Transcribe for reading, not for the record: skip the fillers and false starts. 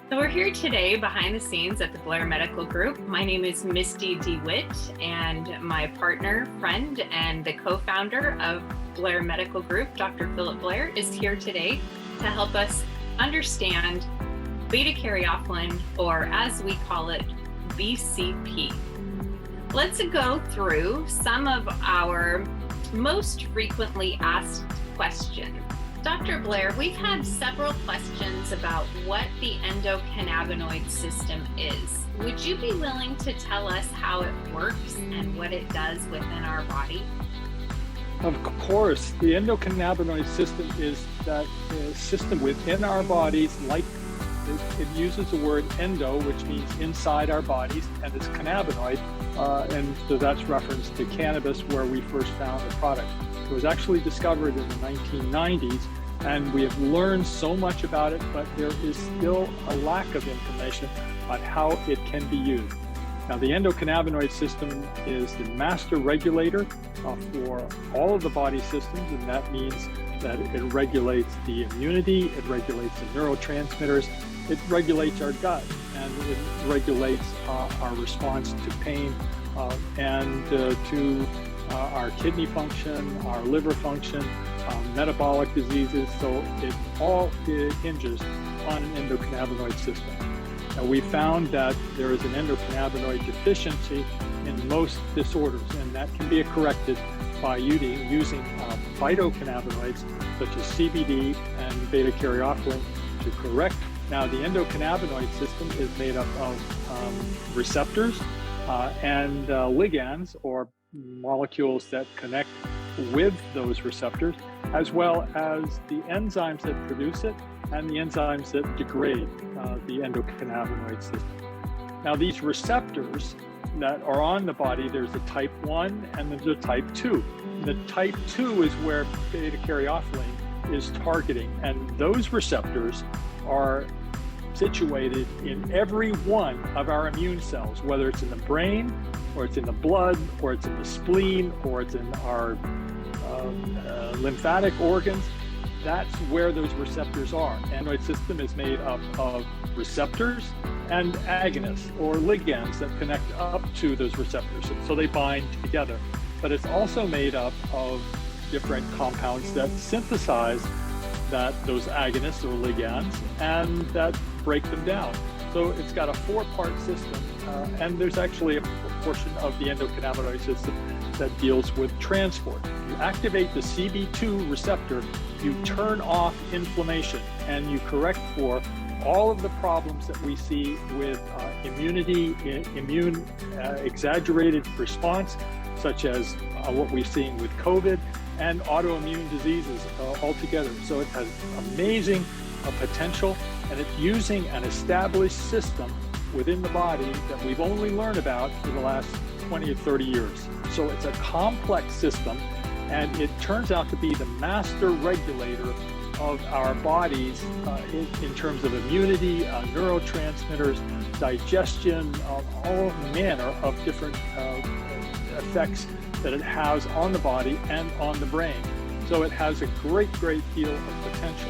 So we're here today behind the scenes at the Blair Medical Group. My name is Misty DeWitt, and my partner, friend, and the co-founder of Blair Medical Group, Dr. Philip Blair, is here today to help us understand beta-caryophyllene, or as we call it, BCP. Let's go through some of our most frequently asked questions. Dr. Blair, we've had several questions about what the endocannabinoid system is. Would you be willing to tell us how it works and what it does within our body? Of course, the endocannabinoid system is that system within our bodies, like it uses the word endo, which means inside our bodies, and it's cannabinoid, and so that's reference to cannabis, where we first found the product. It was actually discovered in the 1990s, and we have learned so much about it, but there is still a lack of information on how it can be used. Now, the endocannabinoid system is the master regulator for all of the body systems, and that means that it regulates the immunity, it regulates the neurotransmitters, it regulates our gut, and it regulates our response to pain and to our kidney function, our liver function, metabolic diseases. So it hinges on an endocannabinoid system. Now, we found that there is an endocannabinoid deficiency in most disorders, and that can be corrected by using phytocannabinoids such as CBD and beta-caryophyllene to correct. Now, the endocannabinoid system is made up of receptors and ligands, or molecules that connect with those receptors, as well as the enzymes that produce it and the enzymes that degrade the endocannabinoid system. Now, these receptors that are on the body, there's a type 1 and there's a type 2. The type 2 is where beta-caryophyllene is targeting, and those receptors are situated in every one of our immune cells, whether it's in the brain, or it's in the blood, or it's in the spleen, or it's in our lymphatic organs. That's where those receptors are. The endocannabinoid system is made up of receptors and agonists, or ligands, that connect up to those receptors, so they bind together. But it's also made up of different compounds that synthesize those agonists or ligands, and that break them down. So it's got a 4-part system, and there's actually a portion of the endocannabinoid system that deals with transport. You activate the CB2 receptor, you turn off inflammation, and you correct for all of the problems that we see with immunity, immune exaggerated response, such as what we've seen with COVID and autoimmune diseases altogether. So it has amazing potential, and it's using an established system within the body that we've only learned about for the last 20 or 30 years. So it's a complex system, and it turns out to be the master regulator of our bodies in terms of immunity, neurotransmitters, digestion, all manner of different effects that it has on the body and on the brain. So it has a great deal of potential.